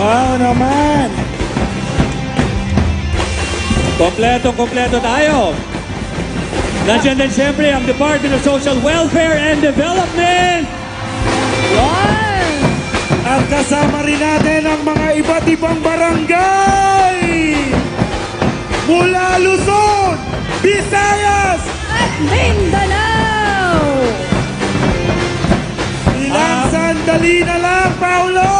Wow naman! Kompleto tayo. Nandiyan din siyempre ang Department of Social Welfare and Development. Yan! At kasama rin natin ang mga iba't ibang barangay! Mula Luzon, Visayas, At Mindanao! ilang sandali na lang, Paulo!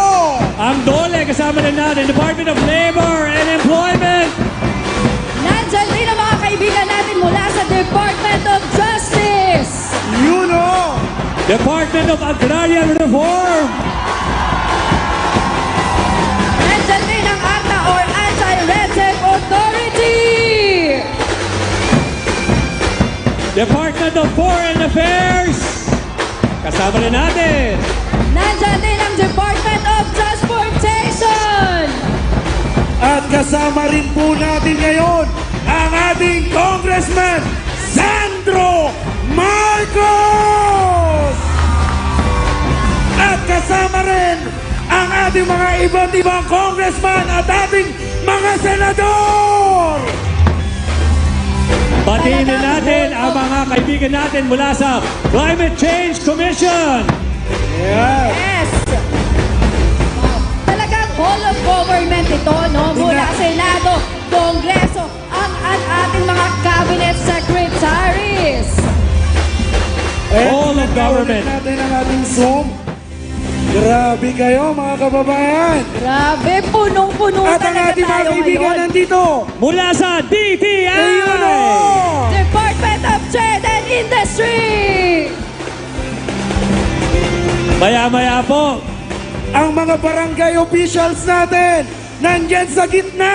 Ang DOLE, kasama din natin, Department of Labor and Employment. Nandyan din ang mga kaibigan natin mula sa Department of Justice! You know! Department of Agrarian Reform. Nandyan din ang ARTA or Anti-Red Tape Authority! Department of Foreign Affairs. Kasama rin natin. Nandyan din ang Department of Transportation! At kasama rin po natin ngayon ang ating Congressman Sandro Marcos! At kasama rin ang ating mga iba't ibang congressman at ating mga senador! Batiin din natin ang mga kaibigan natin mula sa Climate Change Commission. Yes! Yes! Talagang whole of government ito, no? Mula Senado, Kongreso, ang ating mga cabinet secretaries. All of government. Natin ang ating Zoom. Grabe kayo mga kababayan. Grabe, punong-puno At ang talaga ating mga tayo kaibigan ngayon. nandito. Mula sa DTI. Ayun o! Department of Trade and Industry! Maya-maya po. Ang mga barangay officials natin nandyan sa gitna.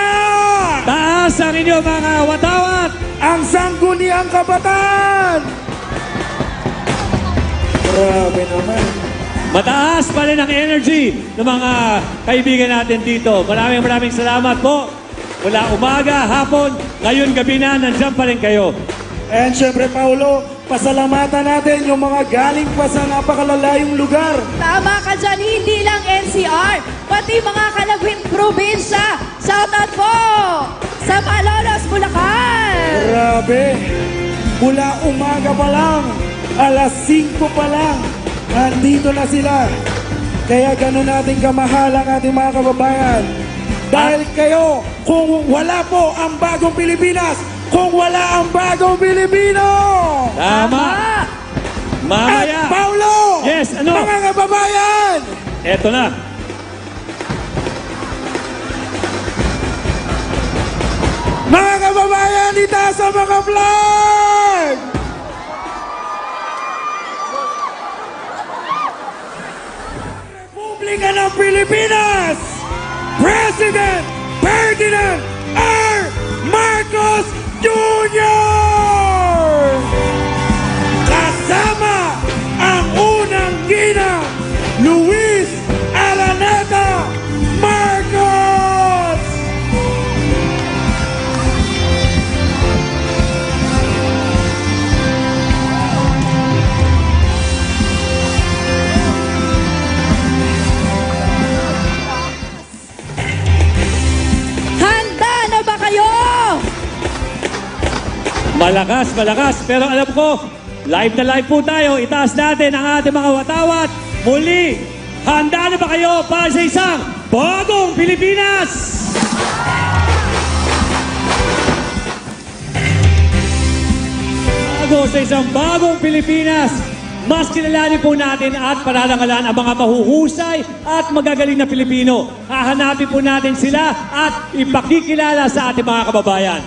Taas ang inyong mga watawat. Ang sangguniang kabataan. Grabe naman. Mataas pa rin ang energy ng mga kaibigan natin dito. Maraming salamat po. Mula umaga, hapon, ngayon gabi na, nandiyan pa rin kayo. And syempre, Paulo, pasalamatan natin yung mga galing pa sa napakalalayong lugar. Tama ka dyan, hindi lang NCR, pati mga kalagwing probinsya. Shoutout po sa Malolos, Bulacan! Grabe. Mula umaga pa lang, alas 5 pa lang, nandito na sila. Kaya gano'n natin kamahal ang ating mga kababayan. Dahil kayo, kung wala po ang bagong Pilipinas, kung wala ang bagong Pilipino! Tama. Mamaya. At Paulo! Yes, ano? Mga kababayan! Eto na. Mga kababayan, itaas ang mga flag! Republika ng Pilipinas! President Ferdinand R. Marcos Jr. Kasama ang unang ginang Luis Araneta Marcos. Handa na ba kayo? Malakas. Pero alam ko, live na live po tayo. Itaas natin ang ating mga watawat. Muli, handa na ba kayo para sa isang bagong Pilipinas? Bago sa isang bagong Pilipinas, mas kilalanin po natin at pararangalan ang mga mahuhusay at magagaling na Pilipino. Hahanapin po natin sila at ipakikilala sa ating mga kababayan.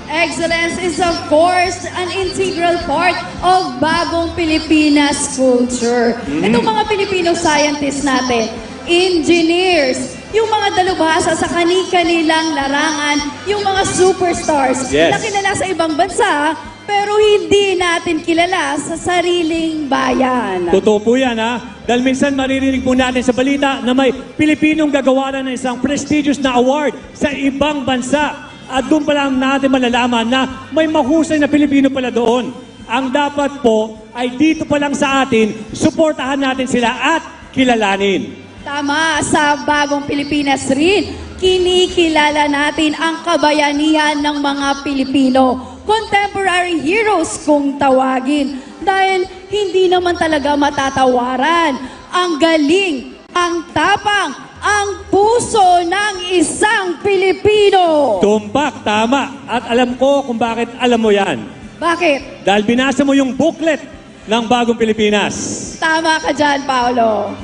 Excellence is of course an integral part of bagong Pilipinas culture. Itong mga Filipino scientists natin, engineers, yung mga dalubhasa sa kani-kanilang larangan, yung mga superstars Yes. na kilala sa ibang bansa, pero hindi natin kilala sa sariling bayan. Totoo po yan, ha? Dahil minsan maririnig po natin sa balita na may Pilipinong gagawa ng isang prestigious na award sa ibang bansa. At doon pa lang natin malalaman na may mahusay na Pilipino pala doon. Ang dapat po ay dito pa lang sa atin, suportahan natin sila at kilalanin. Tama, sa Bagong Pilipinas rin, kinikilala natin ang kabayanihan ng mga Pilipino. Contemporary heroes kung tawagin. Dahil hindi naman talaga matatawaran ang galing, ang tapang, ang puso ng isang Pilipino. Tumpak, tama. At alam ko kung bakit alam mo yan. Bakit? Dahil binasa mo yung booklet ng Bagong Pilipinas. Tama ka dyan, Paolo.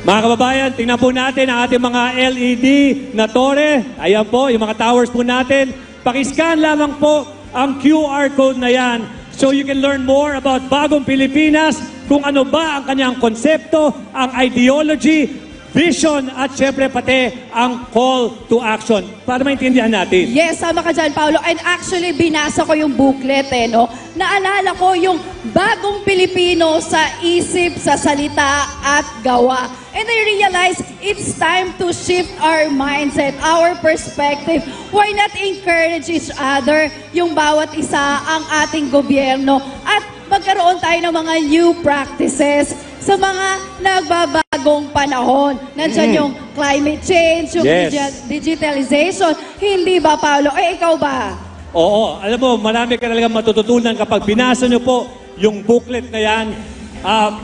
Mga kababayan, tingnan po natin ang ating mga LED na tore. Ayan po, yung mga towers po natin. Pakiscan lamang po ang QR code na yan so you can learn more about Bagong Pilipinas, kung ano ba ang kanyang konsepto, ang ideology, vision, at syempre pati ang call to action para maintindihan natin. Yes, sama ka dyan, Paolo. And actually, binasa ko yung booklet, no? Naalala ko yung Bagong Pilipino sa isip, sa salita, at gawa. And I realized it's time to shift our mindset, our perspective. Why not encourage each other, yung bawat isa, ang ating gobyerno, at magkaroon tayo ng mga new practices sa mga nagbabagong panahon. Nandiyan yung climate change, yung Yes. digitalization. Hindi ba, Paolo? Eh, ikaw ba? Oo, alam mo, marami ka talagang matututunan kapag binasa nyo po yung booklet na yan.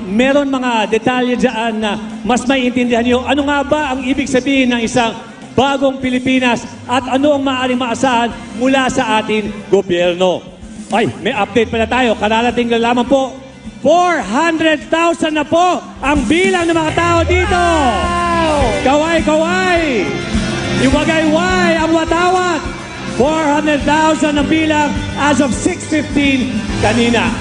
Meron mga detalye dyan na mas maiintindihan nyo. Ano nga ba ang ibig sabihin ng isang Bagong Pilipinas at ano ang maaaring maasahan mula sa ating gobyerno. Ay, may update pala tayo. Kararating lang lamang po, 400,000 na po ang bilang ng mga tao dito. Kaway-kaway! Iwagayway ang watawat! 400,000 ang bilang as of 6:15 kanina.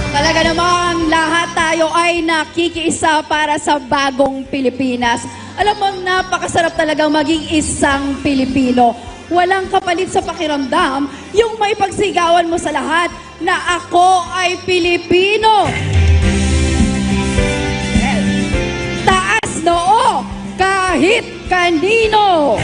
Talaga namang lahat tayo ay nakikiisa para sa Bagong Pilipinas. Alam mo, napakasarap talagang maging isang Pilipino. Walang kapalit sa pakiramdam yung may pagsigawan mo sa lahat na ako ay Pilipino. Taas noo kahit kanino.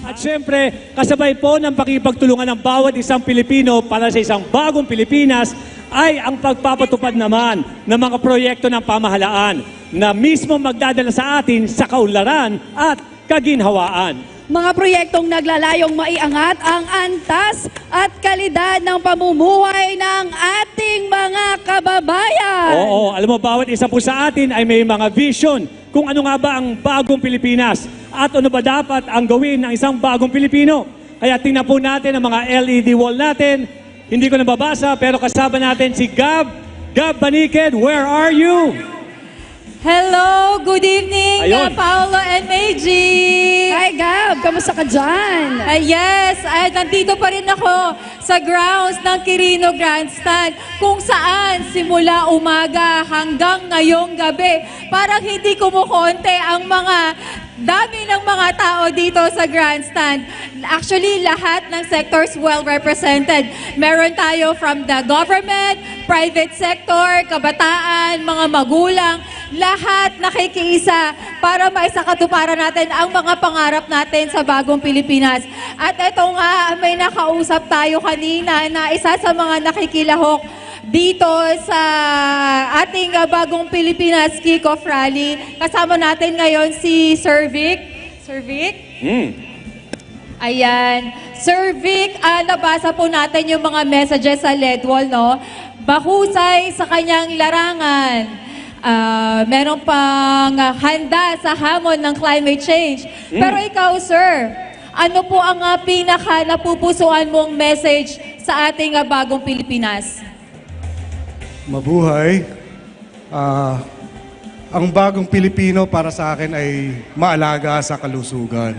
At syempre, kasabay po ng pakipagtulungan ng bawat isang Pilipino para sa isang bagong Pilipinas ay ang pagpapatupad naman ng mga proyekto ng pamahalaan na mismo magdadala sa atin sa kaunlaran at kaginhawaan. Mga proyektong naglalayong maiangat ang antas at kalidad ng pamumuhay ng ating mga kababayan. Oo, alam mo, bawat isa po sa atin ay may mga vision kung ano nga ba ang bagong Pilipinas at ano ba dapat ang gawin ng isang bagong Pilipino. Kaya tingnan po natin ang mga LED wall natin. Hindi ko nababasa pero kasama natin si Gab. Gab Baniked, where are you? Hello, good evening, Ayun. Paolo and Meiji. Hi Gab, kamusta ka dyan? Yes, nandito pa rin ako sa grounds ng Quirino Grandstand kung saan simula umaga hanggang ngayong gabi parang hindi kumukonte ang mga dami ng mga tao dito sa grandstand. Actually, lahat ng sectors well represented. Meron tayo from the government, private sector, kabataan, mga magulang, lahat nakikiisa para maisakatuparan natin ang mga pangarap natin sa bagong Pilipinas. At ito nga, may nakausap tayo kanina na isa sa mga nakikilahok dito sa ating bagong Pilipinas Kick-Off Rally. Kasama natin ngayon si Sir Vic. Sir Vic? Ayan. Sir Vic, nabasa po natin yung mga messages sa LED wall, no? Bahusay sa kanyang larangan. Meron pang handa sa hamon ng climate change. Pero ikaw, sir, ano po ang pinaka napupusuan mong message sa ating bagong Pilipinas? Mabuhay. Ang bagong Pilipino para sa akin ay maalaga sa kalusugan.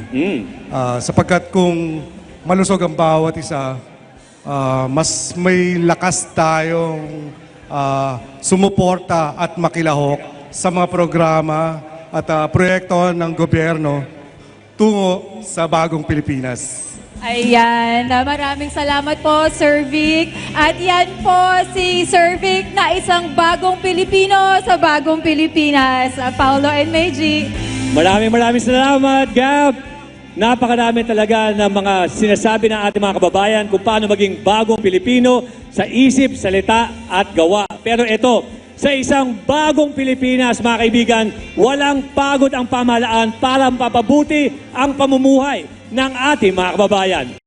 Sapagkat kung malusog ang bawat isa, mas may lakas tayong sumuporta at makilahok sa mga programa at proyekto ng gobyerno tungo sa bagong Pilipinas. Ayan, maraming salamat po, Sir Vic. At yan po si Sir Vic na isang bagong Pilipino sa bagong Pilipinas. Paolo and Meiji. Maraming salamat, Gab. Napakarami talaga ng mga sinasabi ng ating mga kababayan kung paano maging bagong Pilipino sa isip, salita at gawa. Pero ito, sa isang bagong Pilipinas, mga kaibigan. Walang pagod ang pamahalaan para mapapabuti ang pamumuhay ng ating mga kababayan.